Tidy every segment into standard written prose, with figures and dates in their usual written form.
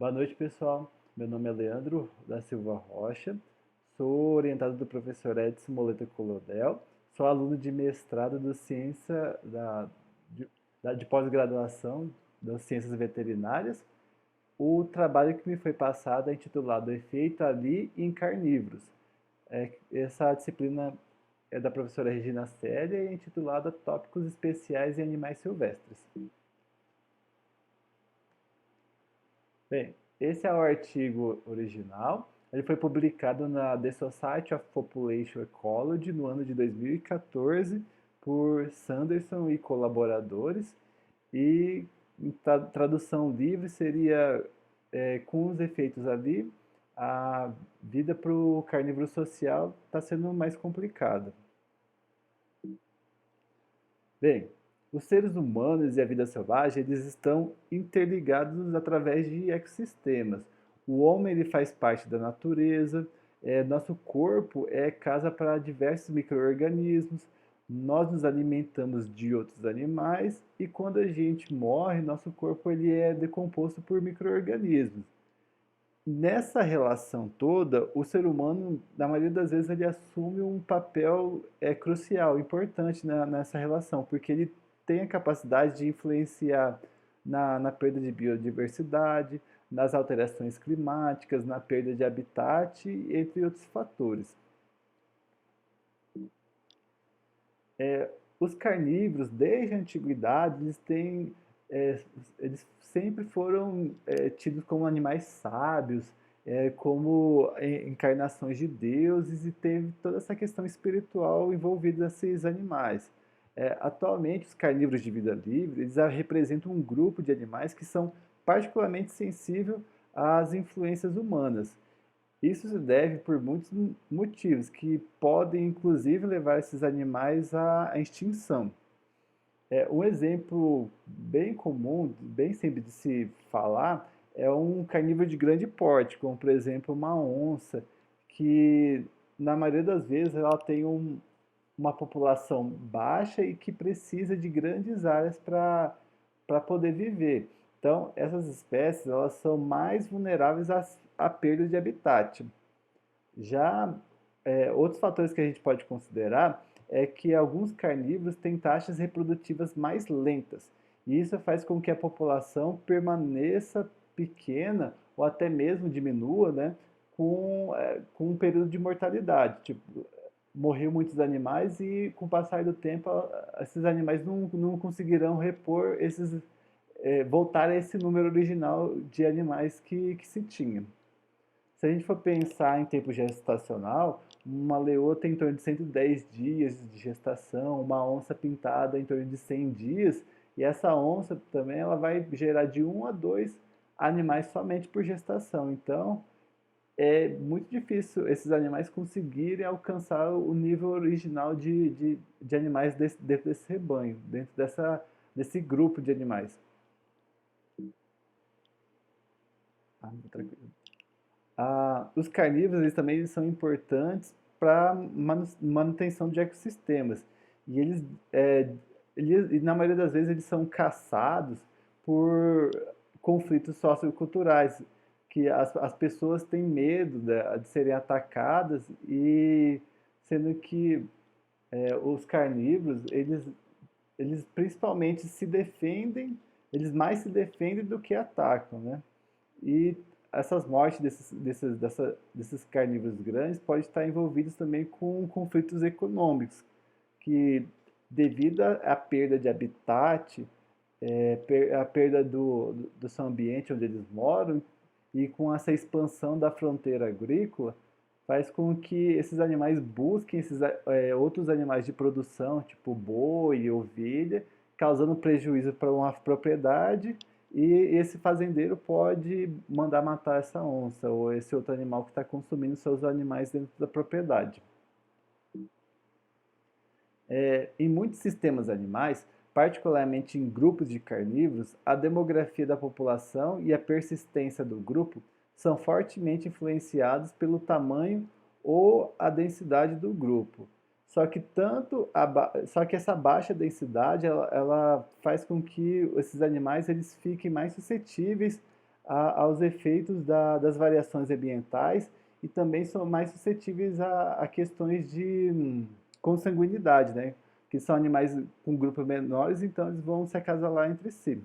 Boa noite, pessoal. Meu nome é Leandro da Silva Rocha, sou orientado do professor Edson Moleta Colodel, sou aluno de mestrado de ciência de, de pós-graduação das ciências veterinárias. O trabalho que me foi passado é intitulado Efeito Ali em Carnívoros. Essa disciplina é da professora Regina Célia e é intitulada Tópicos Especiais em Animais Silvestres. Bem, esse é o artigo original. Ele foi publicado na The Society of Population Ecology no ano de 2014 por Sanderson e colaboradores. E em tradução livre seria com os efeitos ali, a vida para o carnívoro social está sendo mais complicada. Bem, os seres humanos e a vida selvagem, eles estão interligados através de ecossistemas. O homem ele faz parte da natureza, nosso corpo é casa para diversos micro-organismos, nós nos alimentamos de outros animais e quando a gente morre, nosso corpo ele é decomposto por micro-organismos. Nessa relação toda, o ser humano, na maioria das vezes, ele assume um papel crucial, importante nessa relação, porque ele tem a capacidade de influenciar na perda de biodiversidade, nas alterações climáticas, na perda de habitat, entre outros fatores. Os carnívoros, desde a antiguidade, é, eles sempre foram tidos como animais sábios, como encarnações de deuses, e teve toda essa questão espiritual envolvida nesses animais. Atualmente, os carnívoros de vida livre, eles representam um grupo de animais que são particularmente sensíveis às influências humanas. Isso se deve por muitos motivos, que podem inclusive levar esses animais à extinção. Um exemplo bem comum, bem simples de se falar, é um carnívoro de grande porte, como por exemplo uma onça, que na maioria das vezes ela tem uma população baixa e que precisa de grandes áreas para poder viver. Então, essas espécies elas são mais vulneráveis à perda de habitat. Já outros fatores que a gente pode considerar é que alguns carnívoros têm taxas reprodutivas mais lentas, e isso faz com que a população permaneça pequena ou até mesmo diminua, né, com um período de mortalidade. Tipo, morreu muitos animais e com o passar do tempo esses animais não conseguirão repor voltar a esse número original de animais que se tinha. Se a gente for pensar em tempo gestacional, uma leoa tem em torno de 110 dias de gestação, uma onça pintada em torno de 100 dias, e essa onça também ela vai gerar de 1 a 2 animais somente por gestação. Então, é muito difícil esses animais conseguirem alcançar o nível original de animais dentro desse rebanho, dentro desse grupo de animais. Tranquilo. Os carnívoros eles também são importantes para manutenção de ecossistemas. E é, na maioria das vezes, eles são caçados por conflitos socioculturais, que as pessoas têm medo de serem atacadas, e sendo que os carnívoros, eles principalmente se defendem, eles mais se defendem do que atacam, né? E essas mortes desses carnívoros grandes podem estar envolvidos também com conflitos econômicos, que devido à perda de habitat, a perda do seu ambiente onde eles moram, e com essa expansão da fronteira agrícola, faz com que esses animais busquem outros animais de produção, tipo boi, ovelha, causando prejuízo para uma propriedade, e esse fazendeiro pode mandar matar essa onça ou esse outro animal que está consumindo seus animais dentro da propriedade. Em muitos sistemas animais, particularmente em grupos de carnívoros, a demografia da população e a persistência do grupo são fortemente influenciados pelo tamanho ou a densidade do grupo. Só que essa baixa densidade ela faz com que esses animais eles fiquem mais suscetíveis aos efeitos das variações ambientais e também são mais suscetíveis a questões de consanguinidade, né? Que são animais com grupos menores, então eles vão se acasalar entre si.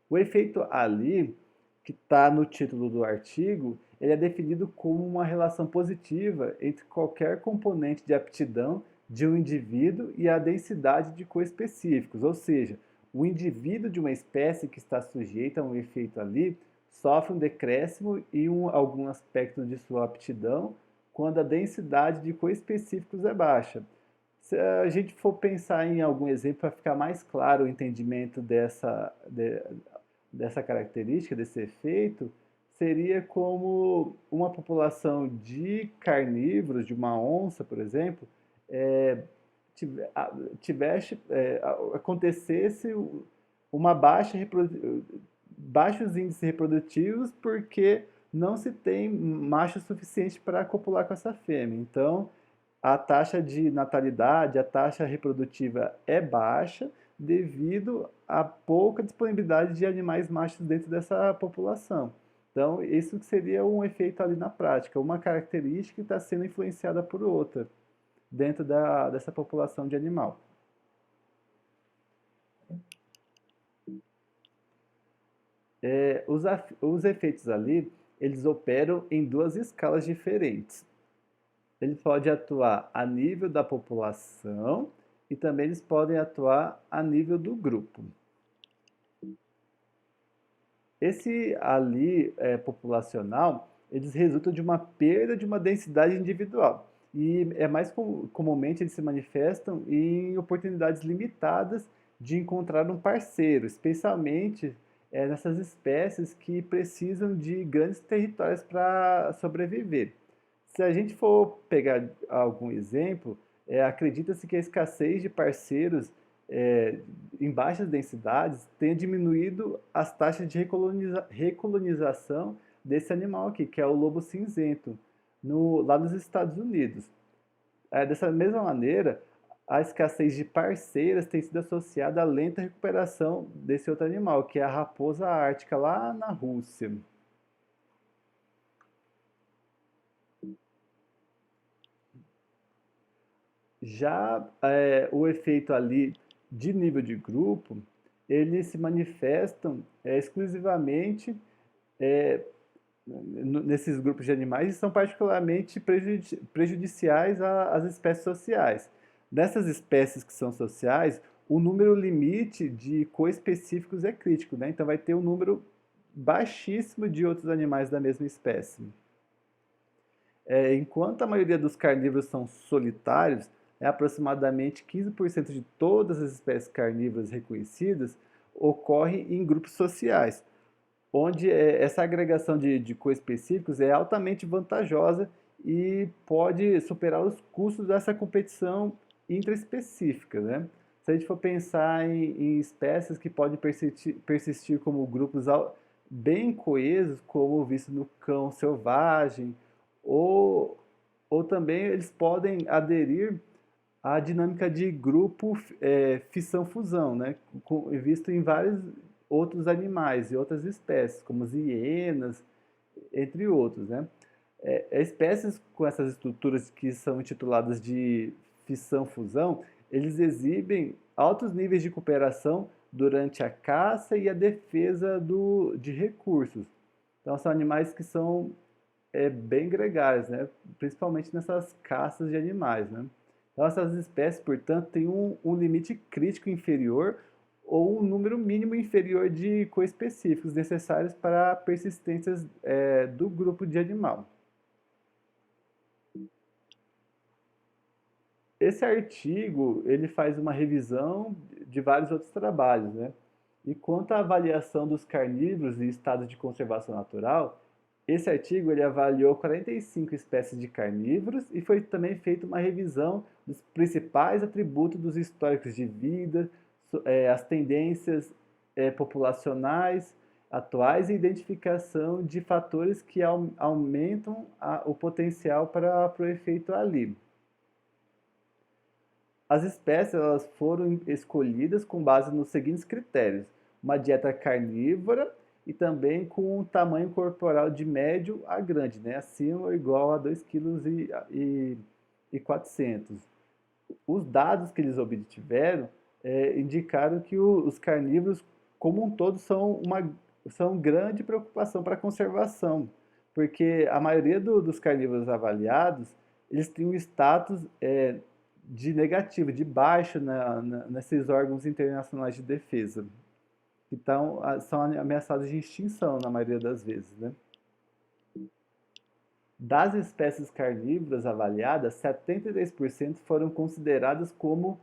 O efeito Ali, que está no título do artigo, ele é definido como uma relação positiva entre qualquer componente de aptidão de um indivíduo e a densidade de coespecíficos, ou seja, o indivíduo de uma espécie que está sujeita a um efeito Ali sofre um decréscimo em algum aspecto de sua aptidão quando a densidade de coespecíficos é baixa. Se a gente for pensar em algum exemplo para ficar mais claro o entendimento dessa característica, desse efeito, seria como uma população de carnívoros, de uma onça, por exemplo, é, tivesse, acontecesse uma baixos índices reprodutivos porque não se tem macho suficiente para copular com essa fêmea. Então, a taxa de natalidade, a taxa reprodutiva é baixa devido à pouca disponibilidade de animais machos dentro dessa população. Então, isso seria um efeito ali na prática, uma característica que está sendo influenciada por outra dentro dessa população de animal. Os efeitos ali, eles operam em duas escalas diferentes. Ele pode atuar a nível da população e também eles podem atuar a nível do grupo. Esse ali populacional, eles resultam de uma perda de uma densidade individual. E é mais comumente eles se manifestam em oportunidades limitadas de encontrar um parceiro, especialmente nessas espécies que precisam de grandes territórios para sobreviver. Se a gente for pegar algum exemplo, acredita-se que a escassez de parceiros é, em baixas densidades tenha diminuído as taxas de recolonização desse animal aqui, que é o lobo cinzento, lá nos Estados Unidos. Dessa mesma maneira, a escassez de parceiras tem sido associada à lenta recuperação desse outro animal, que é a raposa ártica, lá na Rússia. Já o efeito ali de nível de grupo, eles se manifestam exclusivamente nesses grupos de animais e são particularmente prejudiciais às espécies sociais. Nessas espécies que são sociais, o número limite de coespecíficos é crítico, né? Então vai ter um número baixíssimo de outros animais da mesma espécie. Enquanto a maioria dos carnívoros são solitários, aproximadamente 15% de todas as espécies carnívoras reconhecidas ocorre em grupos sociais, onde essa agregação de coespecíficos é altamente vantajosa e pode superar os custos dessa competição intraespecífica, né? Se a gente for pensar em espécies que podem persistir como grupos bem coesos, como visto no cão selvagem, ou, ou também eles podem aderir à dinâmica de grupo fissão-fusão, né? Visto em vários outros animais e outras espécies, como as hienas, entre outros, né? Espécies com essas estruturas que são intituladas de fissão-fusão, eles exibem altos níveis de cooperação durante a caça e a defesa de recursos. Então, são animais que são bem gregários, né? Principalmente nessas caças de animais, né? Então, essas espécies, portanto, têm um limite crítico inferior ou um número mínimo inferior de coespecíficos necessários para a persistência do grupo de animal. Esse artigo ele faz uma revisão de vários outros trabalhos, né? E quanto à avaliação dos carnívoros em estado de conservação natural, esse artigo ele avaliou 45 espécies de carnívoros e foi também feita uma revisão dos principais atributos dos históricos de vida, as tendências populacionais atuais e identificação de fatores que aumentam o potencial para o efeito Ali. As espécies elas foram escolhidas com base nos seguintes critérios: uma dieta carnívora e também com um tamanho corporal de médio a grande, né? Acima ou igual a 2,4 kg. Os dados que eles obtiveram indicaram que os carnívoros, como um todo, são grande preocupação para a conservação, porque a maioria dos carnívoros avaliados, eles têm um status de negativo, de baixo nesses órgãos internacionais de defesa, que são ameaçados de extinção na maioria das vezes, né? Das espécies carnívoras avaliadas, 73% foram consideradas como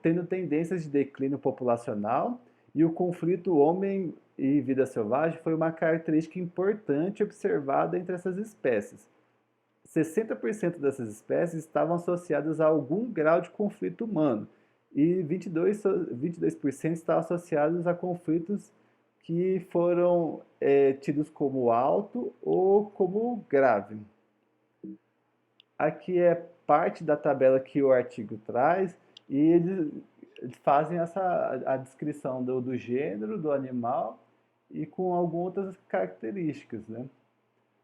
tendo tendências de declínio populacional, e o conflito homem e vida selvagem foi uma característica importante observada entre essas espécies. 60% dessas espécies estavam associadas a algum grau de conflito humano e 22% estavam associados a conflitos que foram tidos como alto ou como grave. Aqui é parte da tabela que o artigo traz e eles fazem a descrição do gênero do animal e com algumas outras características, né?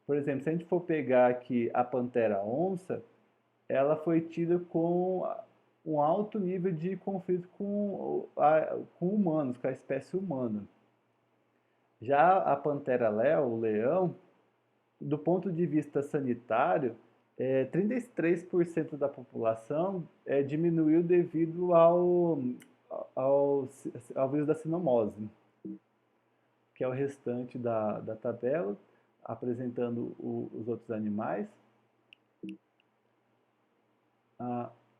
Por exemplo, se a gente for pegar aqui a pantera-onça, ela foi tida com um alto nível de conflito com humanos, com a espécie humana. Já a pantera-léo, o leão, do ponto de vista sanitário, 33% da população diminuiu devido ao vírus da sinomose, que é o restante da tabela, apresentando os outros animais.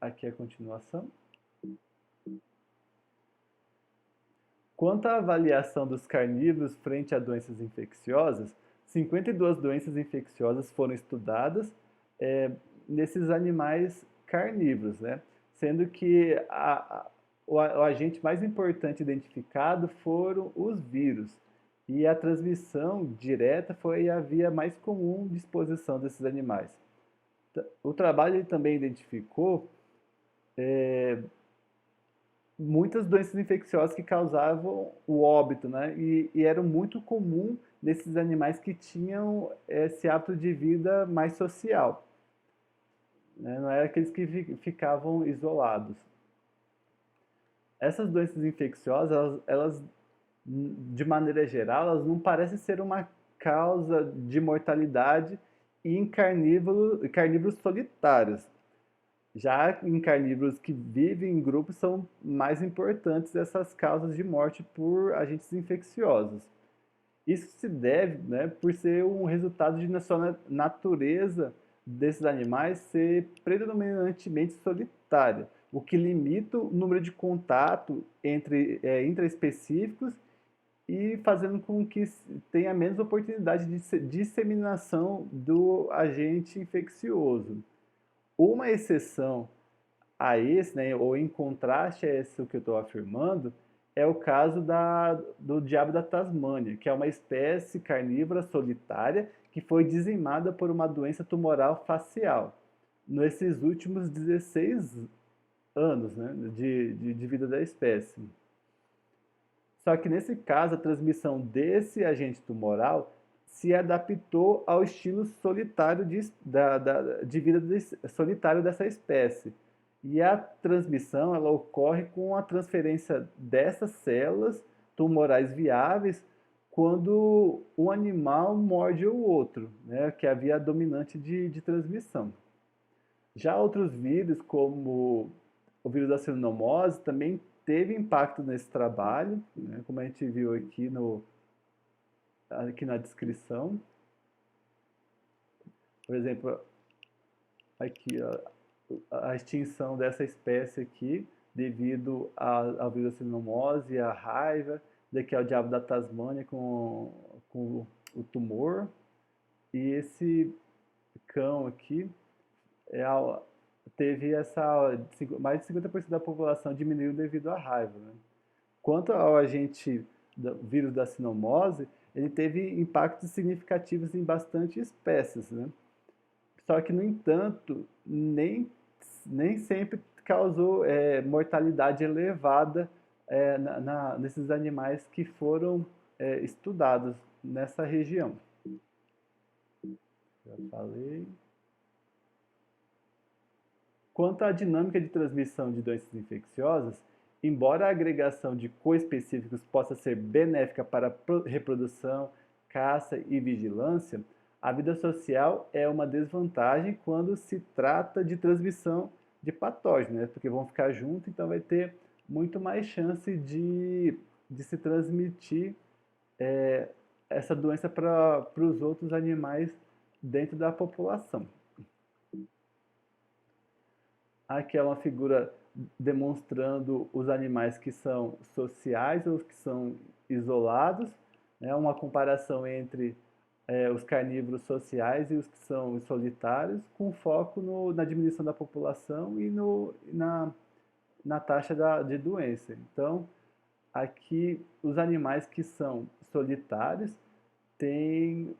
Aqui é a continuação. Quanto à avaliação dos carnívoros frente a doenças infecciosas, 52 doenças infecciosas foram estudadas nesses animais carnívoros, né? Sendo que o agente mais importante identificado foram os vírus. E a transmissão direta foi a via mais comum de exposição desses animais. O trabalho também identificou muitas doenças infecciosas que causavam o óbito, né? E era muito comum nesses animais que tinham esse hábito de vida mais social, né? Não era aqueles que ficavam isolados. Essas doenças infecciosas, elas, de maneira geral, elas não parecem ser uma causa de mortalidade em carnívoros solitários. Já em carnívoros que vivem em grupos, são mais importantes essas causas de morte por agentes infecciosos. Isso se deve, né, por ser um resultado de sua natureza desses animais ser predominantemente solitária, o que limita o número de contato entre intraespecíficos e fazendo com que tenha menos oportunidade de disseminação do agente infeccioso. Uma exceção a esse, né, ou em contraste a isso que eu estou afirmando, é o caso do diabo da Tasmânia, que é uma espécie carnívora solitária que foi dizimada por uma doença tumoral facial nesses últimos 16 anos, né, de vida da espécie. Só que nesse caso, a transmissão desse agente tumoral se adaptou ao estilo solitário de vida solitário dessa espécie. E a transmissão ela ocorre com a transferência dessas células tumorais viáveis quando um animal morde o outro, né, que é a via dominante de transmissão. Já outros vírus, como o vírus da sinomose, também teve impacto nesse trabalho, né, como a gente viu aqui na descrição. Por exemplo, aqui a extinção dessa espécie aqui devido ao vírus da sinomose, à raiva, daqui é o diabo da Tasmânia com o tumor, e esse cão aqui teve mais de 50% da população diminuiu devido à raiva, né? Quanto ao agente vírus da sinomose, ele teve impactos significativos em bastante espécies, né? Só que, no entanto, nem sempre causou mortalidade elevada nesses animais que foram estudados nessa região. Já falei. Quanto à dinâmica de transmissão de doenças infecciosas, embora a agregação de coespecíficos possa ser benéfica para a reprodução, caça e vigilância, a vida social é uma desvantagem quando se trata de transmissão de patógenos, né? Porque vão ficar juntos, então vai ter muito mais chance de se transmitir é, essa doença para os outros animais dentro da população. Aqui é uma figura demonstrando os animais que são sociais ou os que são isolados, né? Uma comparação entre os carnívoros sociais e os que são solitários, com foco na diminuição da população e na taxa de doença. Então, aqui, os animais que são solitários têm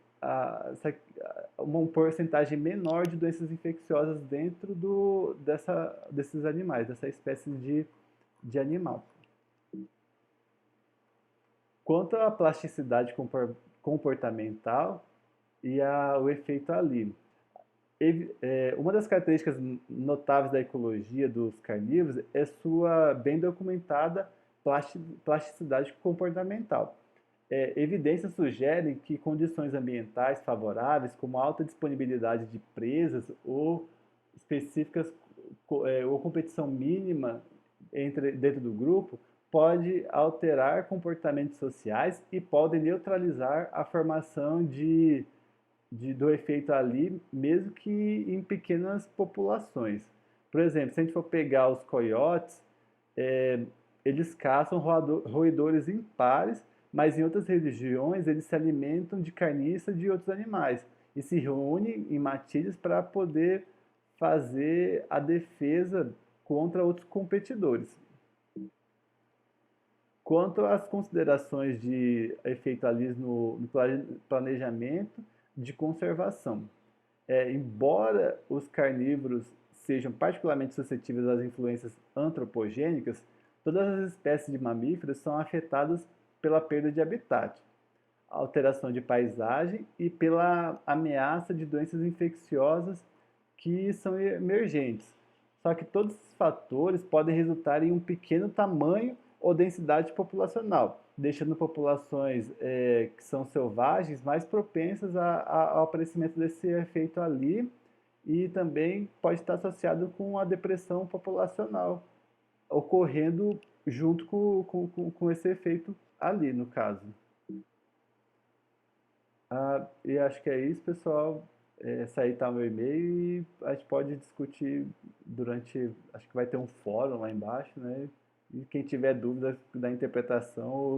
uma porcentagem menor de doenças infecciosas dentro desses animais, dessa espécie de animal. Quanto à plasticidade comportamental e o efeito Ali. Uma das características notáveis da ecologia dos carnívoros é sua bem documentada plasticidade comportamental. Evidências sugerem que condições ambientais favoráveis, como alta disponibilidade de presas ou específicas ou competição mínima dentro do grupo, pode alterar comportamentos sociais e podem neutralizar a formação do efeito Ali, mesmo que em pequenas populações. Por exemplo, se a gente for pegar os coiotes, eles caçam roedores impares, mas em outras regiões eles se alimentam de carniça de outros animais e se reúnem em matilhas para poder fazer a defesa contra outros competidores. Quanto às considerações de efeito Ali no planejamento de conservação, embora os carnívoros sejam particularmente suscetíveis às influências antropogênicas, todas as espécies de mamíferos são afetadas pela perda de habitat, alteração de paisagem e pela ameaça de doenças infecciosas que são emergentes. Só que todos esses fatores podem resultar em um pequeno tamanho ou densidade populacional, deixando populações que são selvagens mais propensas ao aparecimento desse efeito Ali, e também pode estar associado com a depressão populacional, ocorrendo junto com esse efeito Ali, no caso. E acho que é isso, pessoal. Esse aí tá o meu e-mail e a gente pode discutir durante. Acho que vai ter um fórum lá embaixo, né? E quem tiver dúvidas da interpretação,